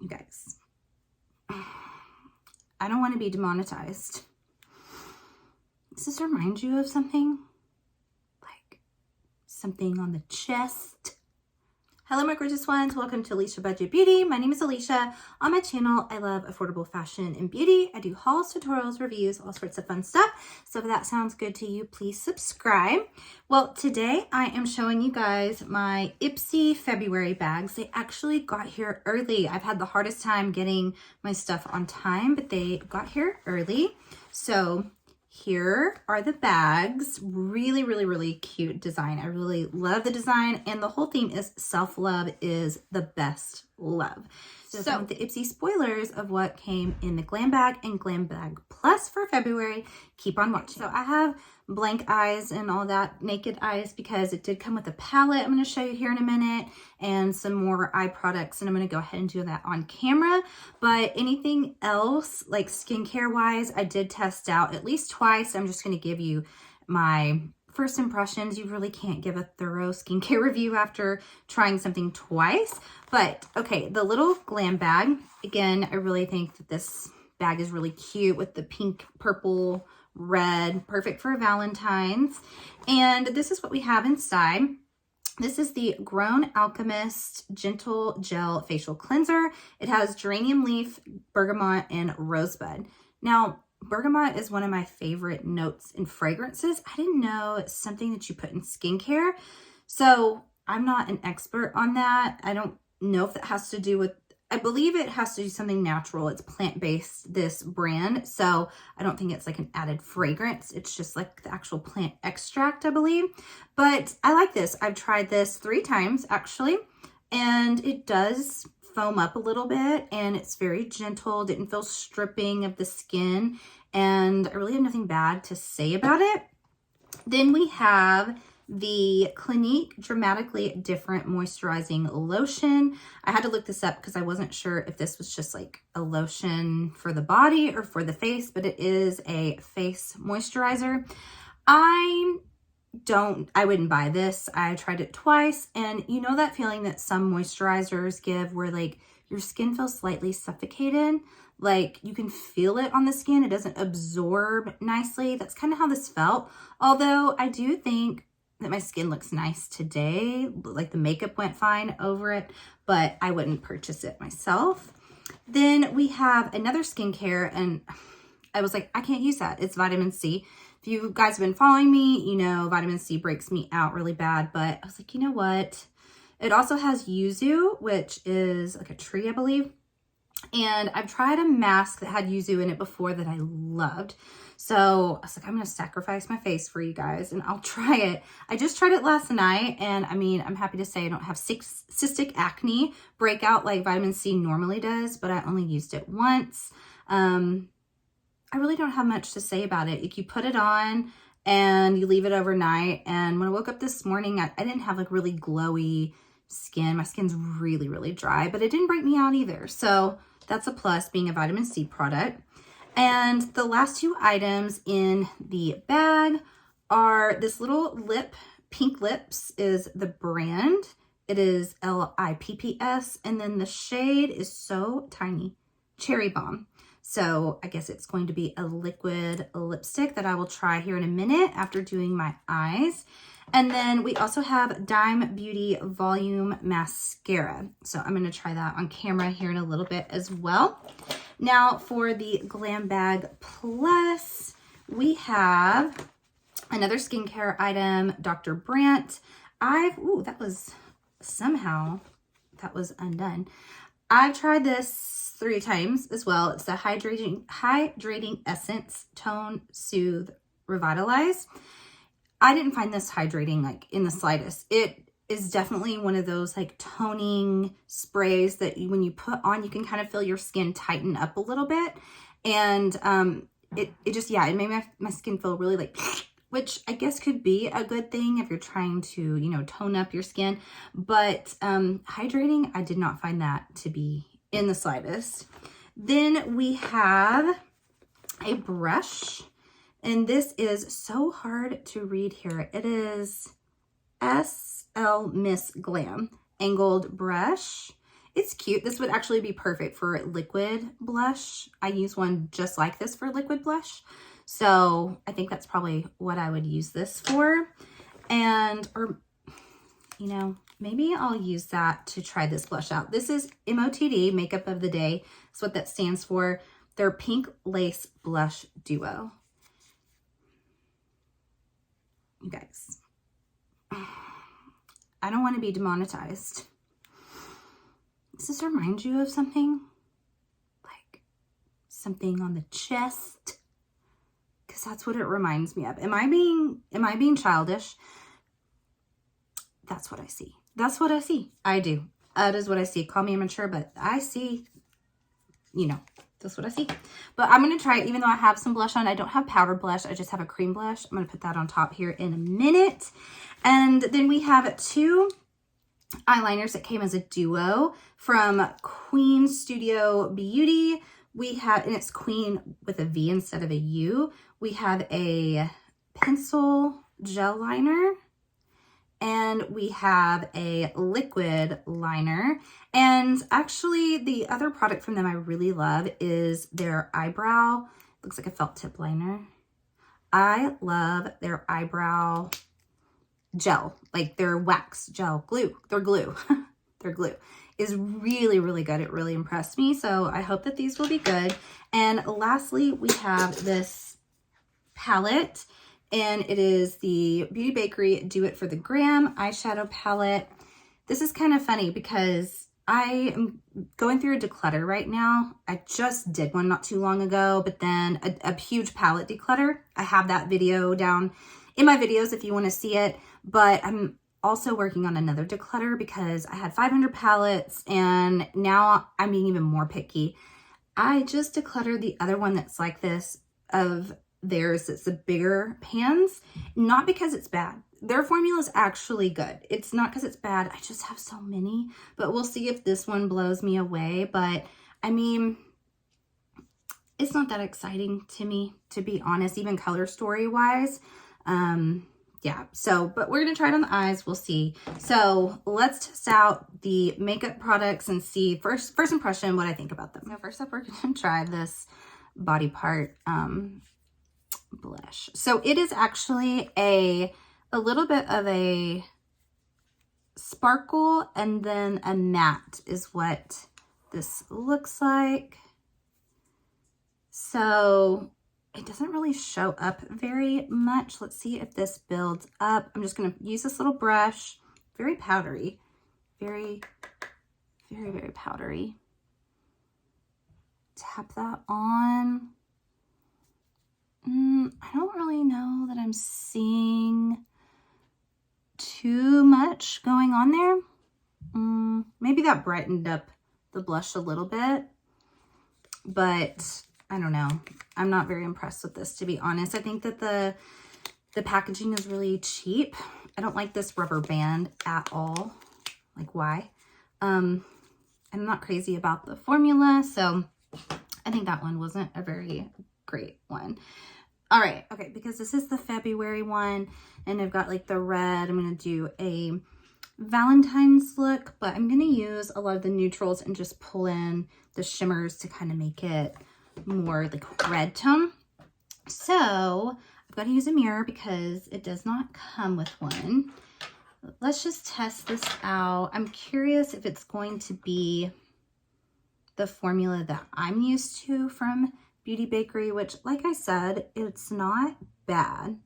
You guys, I don't want to be demonetized. Does this remind you of something? Like something on the chest? Hello, my gorgeous ones. Welcome to Alicia Budget Beauty. My name is Alicia. On my channel, I love affordable fashion and beauty. I do hauls, tutorials, reviews, all sorts of fun stuff. So if that sounds good to you, please subscribe. Well, today I am showing you guys my IPSY February bags. They actually got here early. I've had the hardest time getting my stuff on time, but they got here early. So here are the bags. Really, really, really cute design. I really love the design, and the whole theme is self-love is the best love. So the IPSY spoilers of what came in the Glam Bag and Glam Bag Plus for February. Keep on watching. So I have blank eyes and all that, naked eyes, because it did come with a palette I'm going to show you here in a minute, and some more eye products, and I'm going to go ahead and do that on camera. But anything else, like skincare wise, I did test out at least twice. I'm just going to give you my first impressions. You really can't give a thorough skincare review after trying something twice. But okay, the little Glam Bag, again, I really think that this bag is really cute with the pink, purple, red, perfect for Valentine's. And this is what we have inside. This is the Grown Alchemist Gentle Gel Facial Cleanser. It has geranium leaf, bergamot, and rosebud. Now, bergamot is one of my favorite notes in fragrances. I didn't know it's something that you put in skincare. So I'm not an expert on that. I don't know if that has to do with, I believe it has to do something natural. It's plant-based, this brand. So I don't think it's like an added fragrance. It's just like the actual plant extract, I believe. But I like this. I've tried this 3 times actually, and it does foam up a little bit, and it's very gentle. Didn't feel stripping of the skin, and I really have nothing bad to say about it. Then we have the Clinique Dramatically Different Moisturizing Lotion. I had to look this up because I wasn't sure if this was just like a lotion for the body or for the face, but it is a face moisturizer. I wouldn't buy this. I tried it twice, and you know that feeling that some moisturizers give where like your skin feels slightly suffocated, like you can feel it on the skin, it doesn't absorb nicely. That's kind of how this felt, although I do think that my skin looks nice today, like the makeup went fine over it, but I wouldn't purchase it myself. Then we have another skincare, and I was like, I can't use that. It's vitamin C. If you guys have been following me, you know vitamin C breaks me out really bad, but I was like, you know what? It also has yuzu, which is like a tree, I believe. And I've tried a mask that had yuzu in it before that I loved. So I was like, I'm going to sacrifice my face for you guys and I'll try it. I just tried it last night, and I mean, I'm happy to say I don't have cystic acne breakout like vitamin C normally does, but I only used it once. I really don't have much to say about it. You put it on and you leave it overnight. And when I woke up this morning, I didn't have like really glowy skin. My skin's really, really dry, but it didn't break me out either. So that's a plus, being a vitamin C product. And the last 2 items in the bag are this little lip, Pink Lips is the brand. It is LIPPS, and then the shade is so tiny, Cherry Bomb. So I guess it's going to be a liquid lipstick that I will try here in a minute after doing my eyes. And then we also have Dime Beauty Volume Mascara. So I'm going to try that on camera here in a little bit as well. Now for the Glam Bag Plus, we have another skincare item, Dr. Brandt. That was undone. I've tried this 3 times as well. It's the Hydrating Essence Tone, Soothe, Revitalize. I didn't find this hydrating like in the slightest. It is definitely one of those like toning sprays that when you put on, you can kind of feel your skin tighten up a little bit. And it made my skin feel really like, which I guess could be a good thing if you're trying to, you know, tone up your skin. But hydrating, I did not find that to be in the slightest. Then we have a brush, and this is so hard to read here. It is SL Miss Glam Angled Brush. It's cute. This would actually be perfect for liquid blush. I use one just like this for liquid blush. So I think that's probably what I would use this for. And, or, you know, maybe I'll use that to try this blush out. This is MOTD, Makeup of the Day. That's what that stands for. Their Pink Lace Blush Duo. You guys, I don't want to be demonetized. Does this remind you of something? Like something on the chest? Because that's what it reminds me of. Am I being childish? That's what I see. That's what I see. I do. That is what I see. Call me immature, but I see, you know, that's what I see. But I'm going to try it, even though I have some blush on. I don't have powder blush. I just have a cream blush. I'm going to put that on top here in a minute. And then we have two eyeliners that came as a duo from Queen Studio Beauty. We have, and it's Queen with a V instead of a U. We have a pencil gel liner, and we have a liquid liner. And actually the other product from them I really love is their eyebrow, looks like a felt tip liner. I love their eyebrow gel, like their wax gel glue, their glue, their glue is really, really good. It really impressed me. So I hope that these will be good. And lastly, we have this palette, and it is the Beauty Bakery Do It for the Gram eyeshadow palette. This is kind of funny because I am going through a declutter right now. I just did one not too long ago, but then a huge palette declutter. I have that video down in my videos if you want to see it, but I'm also working on another declutter because I had 500 palettes and now I'm being even more picky. I just decluttered the other one that's like this of theirs. It's the bigger pans, not because it's bad. Their formula is actually good. It's not because it's bad. I just have so many, but we'll see if this one blows me away. But I mean, it's not that exciting to me, to be honest, even color story wise. Yeah, so, but we're going to try it on the eyes. We'll see. So let's test out the makeup products and see first impression, what I think about them. So first up, we're going to try this body part, blush. So it is actually a little bit of a sparkle and then a matte is what this looks like. So it doesn't really show up very much. Let's see if this builds up. I'm just going to use this little brush. Very powdery. Very, very, very powdery. Tap that on. I don't really know that I'm seeing too much going on there. Maybe that brightened up the blush a little bit, but I don't know. I'm not very impressed with this, to be honest. I think that the packaging is really cheap. I don't like this rubber band at all. Like, why? I'm not crazy about the formula, so I think that one wasn't a very great one. All right, okay, because this is the February one, and I've got like the red. I'm going to do a Valentine's look, but I'm going to use a lot of the neutrals and just pull in the shimmers to kind of make it more like red tone. So I've got to use a mirror because it does not come with one. Let's just test this out. I'm curious if it's going to be the formula that I'm used to from Beauty Bakery, which, like I said, it's not bad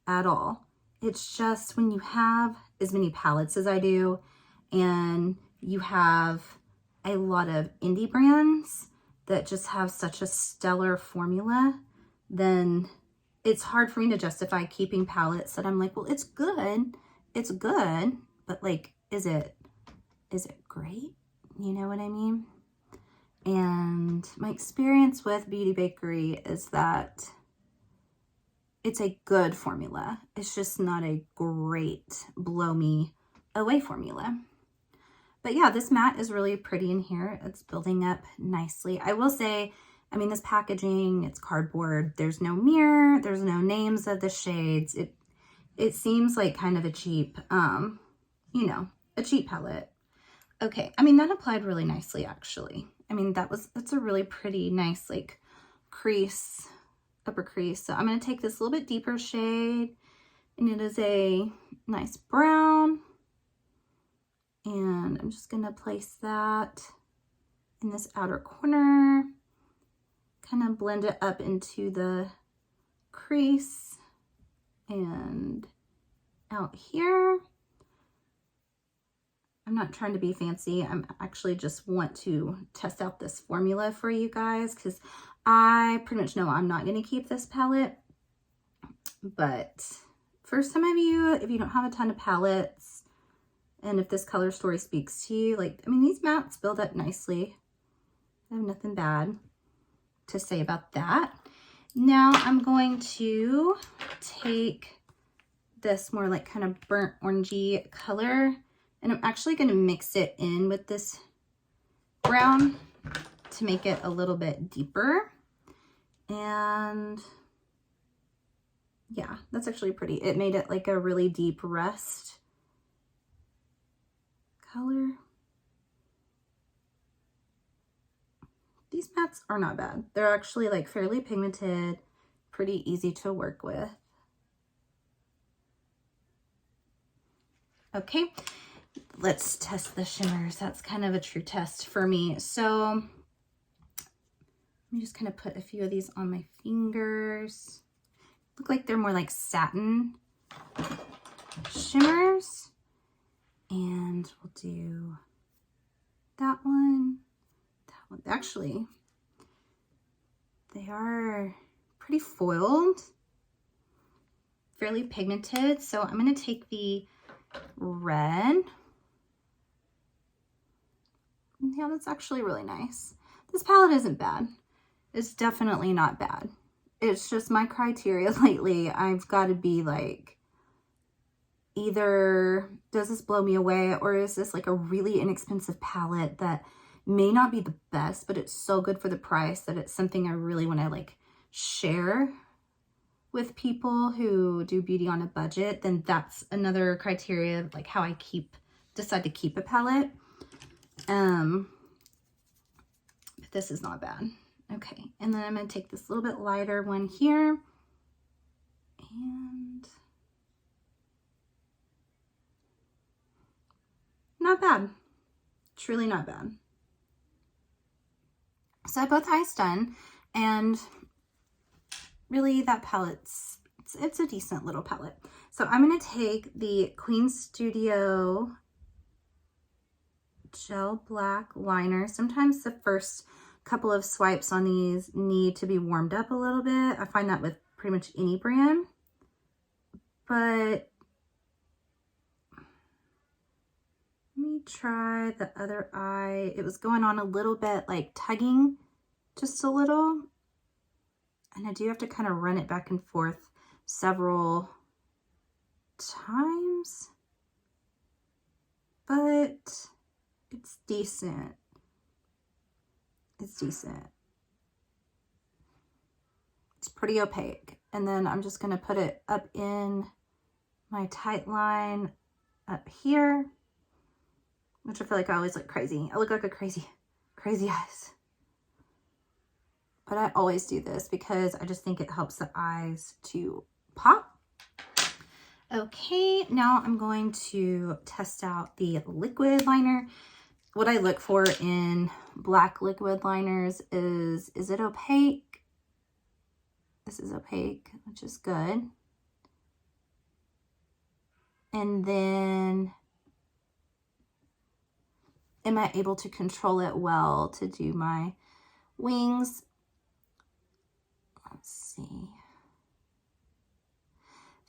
at all. It's just when you have as many palettes as I do and you have a lot of indie brands that just have such a stellar formula, then it's hard for me to justify keeping palettes that I'm like, well, it's good, but like, is it great? You know what I mean? And my experience with Beauty Bakery is that it's a good formula. It's just not a great blow me away formula. But yeah, this matte is really pretty in here. It's building up nicely. I will say, I mean, this packaging, it's cardboard. There's no mirror. There's no names of the shades. It seems like kind of a cheap, you know, a cheap palette. Okay, I mean, that applied really nicely, actually. I mean, that's a really pretty nice, like, crease, upper crease. So I'm going to take this little bit deeper shade, and it is a nice brown. And I'm just going to place that in this outer corner, kind of blend it up into the crease and out here. I'm not trying to be fancy. I'm actually just want to test out this formula for you guys because I pretty much know I'm not going to keep this palette. But for some of you, if you don't have a ton of palettes and if this color story speaks to you, like, I mean, these mattes build up nicely. I have nothing bad to say about that. Now I'm going to take this more like kind of burnt orangey color, and I'm actually going to mix it in with this brown to make it a little bit deeper. And yeah, that's actually pretty. It made it like a really deep rust color. These mattes are not bad. They're actually like fairly pigmented, pretty easy to work with. Okay, let's test the shimmers. That's kind of a true test for me. So let me just kind of put a few of these on my fingers. Look like they're more like satin shimmers. And we'll do that one. Actually, they are pretty foiled, fairly pigmented. So I'm going to take the red. Yeah, that's actually really nice. This palette isn't bad. It's definitely not bad. It's just my criteria lately. I've got to be like, either does this blow me away, or is this like a really inexpensive palette that may not be the best, but it's so good for the price that it's something I really want to like share with people who do beauty on a budget. Then that's another criteria of like how I decide to keep a palette. But this is not bad. Okay, and then I'm going to take this little bit lighter one here, and not bad, truly not bad. So I have both eyes done, and really that palette's, it's a decent little palette. So I'm going to take the Queen Studio Gel Black Liner. Sometimes the first couple of swipes on these need to be warmed up a little bit. I find that with pretty much any brand. But let me try the other eye. It was going on a little bit, like tugging just a little. And I do have to kind of run it back and forth several times. But it's decent. It's decent. It's pretty opaque. And then I'm just going to put it up in my tight line up here, which I feel like I always look crazy. I look like a crazy eyes. But I always do this because I just think it helps the eyes to pop. Okay, now I'm going to test out the liquid liner. What I look for in black liquid liners is it opaque? This is opaque, which is good. And then, am I able to control it well to do my wings? Let's see.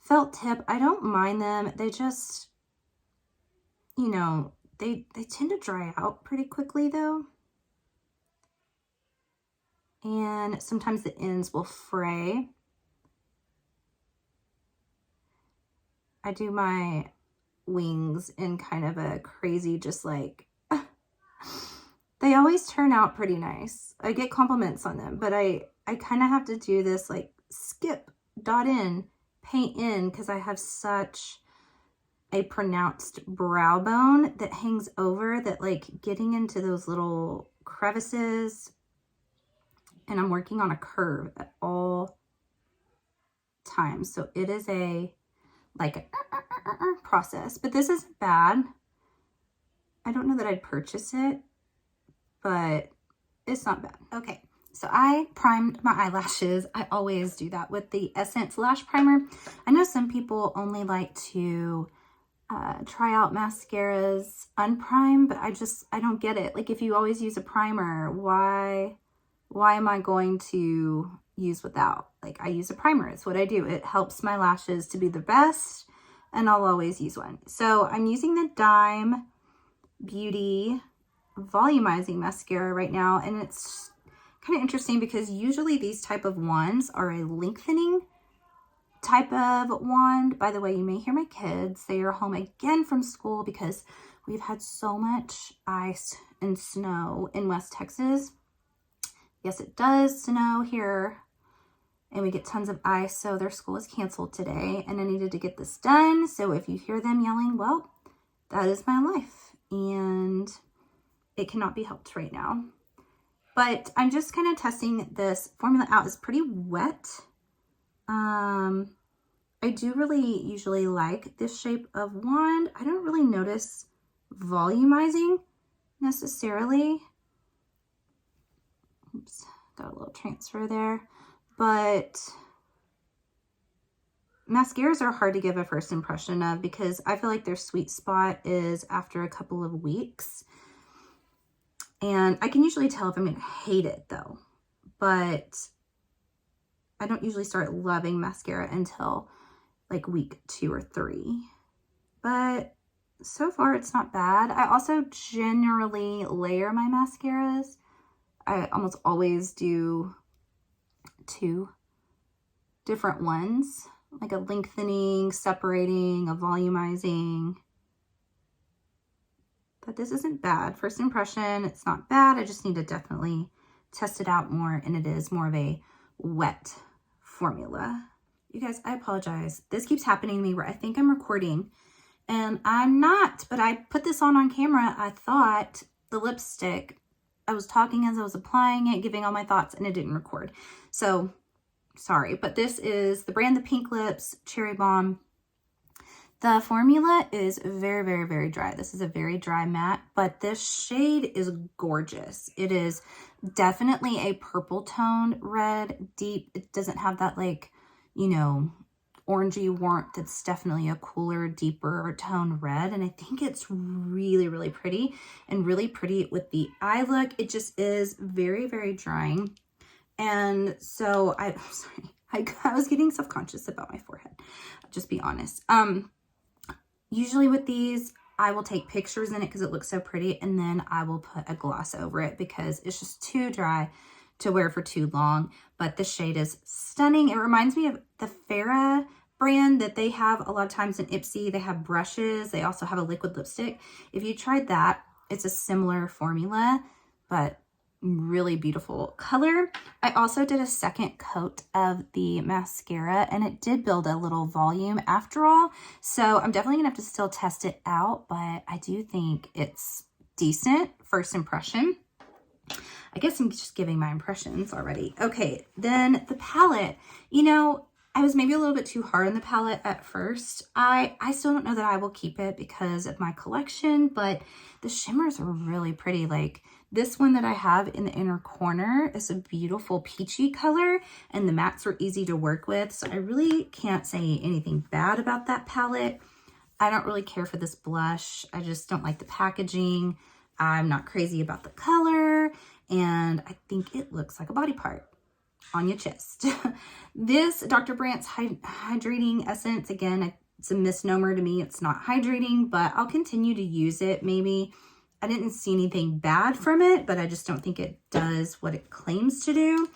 Felt tip, I don't mind them. They just, you know, they tend to dry out pretty quickly though. And sometimes the ends will fray. I do my wings in kind of a crazy, just like, they always turn out pretty nice. I get compliments on them, but I kind of have to do this like skip, dot in, paint in, because I have such a pronounced brow bone that hangs over, that like getting into those little crevices. And I'm working on a curve at all times. So it is a like a process, but this isn't bad. I don't know that I'd purchase it, but it's not bad. Okay, so I primed my eyelashes. I always do that with the Essence Lash Primer. I know some people only like to try out mascaras unprimed, but I don't get it. Like, if you always use a primer, why am I going to use without? Like, I use a primer. It's what I do. It helps my lashes to be the best, and I'll always use one. So I'm using the Dime Beauty volumizing mascara right now, and it's kind of interesting because usually these type of wands are a lengthening type of wand. By the way, you may hear my kids. They are home again from school because we've had so much ice and snow in West Texas. Yes, it does snow here, and we get tons of ice, so their school is canceled today, and I needed to get this done. So if you hear them yelling, well, that is my life, and it cannot be helped right now. But I'm just kind of testing this formula out. It's pretty wet. I do really usually like this shape of wand. I don't really notice volumizing necessarily. Oops, got a little transfer there. But mascaras are hard to give a first impression of because I feel like their sweet spot is after a couple of weeks. And I can usually tell if I'm going to hate it though. But I don't usually start loving mascara until like week 2 or 3. But so far it's not bad. I also generally layer my mascaras. I almost always do 2 different ones, like a lengthening, separating, a volumizing. But this isn't bad. First impression, it's not bad. I just need to definitely test it out more, and it is more of a wet formula. You guys, I apologize. This keeps happening to me where I think I'm recording and I'm not, but I put this on camera. I thought the lipstick, I was talking as I was applying it, giving all my thoughts, and it didn't record. So sorry, but this is the brand, the Pink Lips Cherry Bomb. The formula is very, very, very dry. This is a very dry matte, but this shade is gorgeous. It is definitely a purple toned red, deep. It doesn't have that like, you know, orangey warmth. It's definitely a cooler, deeper toned red. And I think it's really, really pretty, and really pretty with the eye look. It just is very, very drying. And so I'm sorry, I was getting self-conscious about my forehead. I'll just be honest. Usually with these, I will take pictures in it because it looks so pretty, and then I will put a gloss over it because it's just too dry to wear for too long. But the shade is stunning. It reminds me of the Farrah brand that they have a lot of times in IPSY. They have brushes. They also have a liquid lipstick. If you tried that, it's a similar formula, but really beautiful color. I also did a second coat of the mascara, and it did build a little volume after all. So I'm definitely gonna have to still test it out, but I do think it's decent first impression. I guess I'm just giving my impressions already. Okay, then the palette. You know, I was maybe a little bit too hard on the palette at first. I still don't know that I will keep it because of my collection, but the shimmers are really pretty. Like this one that I have in the inner corner is a beautiful peachy color, and the mattes are easy to work with. So I really can't say anything bad about that palette. I don't really care for this blush. I just don't like the packaging. I'm not crazy about the color, and I think it looks like a body part on your chest. This Dr. Brandt's Hydrating Essence, again, it's a misnomer to me. It's not hydrating, but I'll continue to use it. Maybe I didn't see anything bad from it, but I just don't think it does what it claims to do.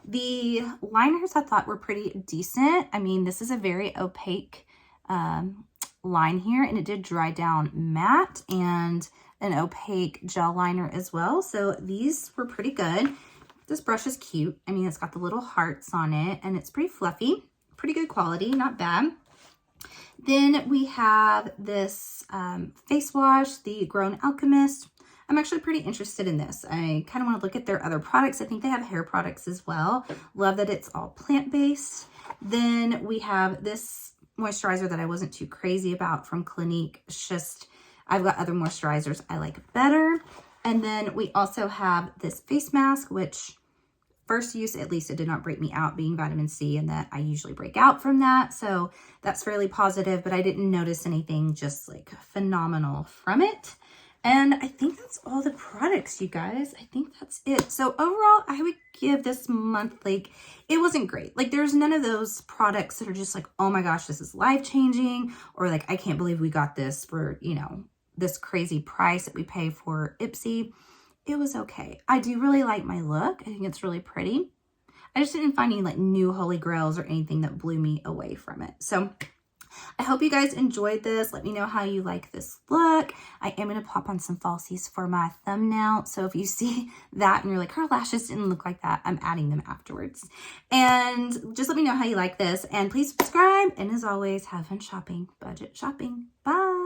The liners I thought were pretty decent. I mean, this is a very opaque line here, and it did dry down matte and an opaque gel liner as well. So these were pretty good. This brush is cute. I mean, it's got the little hearts on it, and it's pretty fluffy, pretty good quality, not bad. Then we have this face wash, the Grown Alchemist. I'm actually pretty interested in this. I kind of want to look at their other products. I think they have hair products as well. Love that it's all plant-based. Then we have this moisturizer that I wasn't too crazy about from Clinique. It's just, I've got other moisturizers I like better. And then we also have this face mask, which first use, at least it did not break me out, being vitamin C, and that I usually break out from that. So that's fairly positive, but I didn't notice anything just like phenomenal from it. And I think that's all the products, you guys. I think that's it. So overall, I would give this month, like, it wasn't great. Like, there's none of those products that are just like, oh my gosh, this is life-changing, or like, I can't believe we got this for, you know, this crazy price that we pay for IPSY. It was okay. I do really like my look. I think it's really pretty. I just didn't find any like new holy grails or anything that blew me away from it. So I hope you guys enjoyed this. Let me know how you like this look. I am going to pop on some falsies for my thumbnail. So if you see that and you're like, her lashes didn't look like that, I'm adding them afterwards. And just let me know how you like this. And please subscribe. And as always, have fun shopping. Budget shopping. Bye.